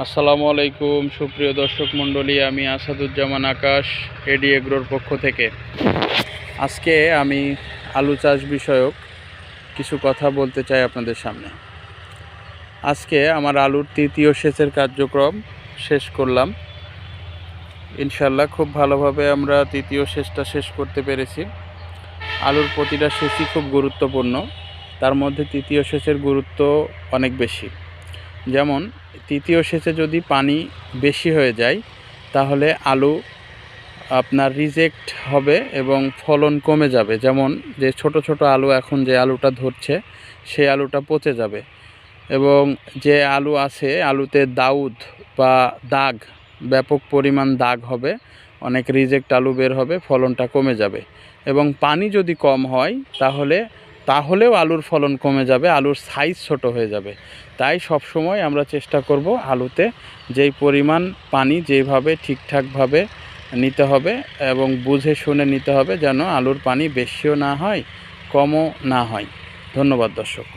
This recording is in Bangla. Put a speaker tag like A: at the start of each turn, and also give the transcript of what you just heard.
A: আসসালামু আলাইকুম সুপ্রিয় দর্শক মণ্ডলী, আমি আসাদুজ্জামান আকাশ এডি এগ্রোর পক্ষ থেকে আজকে আমি আলু চাষ বিষয়ক কিছু কথা বলতে চাই আপনাদের সামনে। আজকে আমার আলুর তৃতীয় সেচের কার্যক্রম শেষ করলাম। ইনশাল্লাহ খুব ভালোভাবে আমরা তৃতীয় সেচটা শেষ করতে পেরেছি। আলুর প্রতিটা সেচই খুব গুরুত্বপূর্ণ, তার মধ্যে তৃতীয় সেচের গুরুত্ব অনেক বেশি। যেমন তৃতীয় সেচে যদি পানি বেশি হয়ে যায় তাহলে আলু আপনার রিজেক্ট হবে এবং ফলন কমে যাবে। যেমন যে ছোট ছোট আলু এখন যে আলুটা ধরছে সেই আলুটা পচে যাবে, এবং যে আলু আছে আলুতে দাউদ বা দাগ, ব্যাপক পরিমাণ দাগ হবে, অনেক রিজেক্ট আলু বের হবে, ফলনটা কমে যাবে। এবং পানি যদি কম হয় তাহলেও আলুর ফলন কমে যাবে, আলুর সাইজ ছোট হয়ে যাবে। তাই সব সময় আমরা চেষ্টা করব আলুতে যেই পরিমাণ পানি যেভাবে ঠিকঠাকভাবে নিতে হবে এবং বুঝে শুনে নিতে হবে, যেন আলুর পানি বেশিও না হয় কমও না হয়। ধন্যবাদ দর্শক।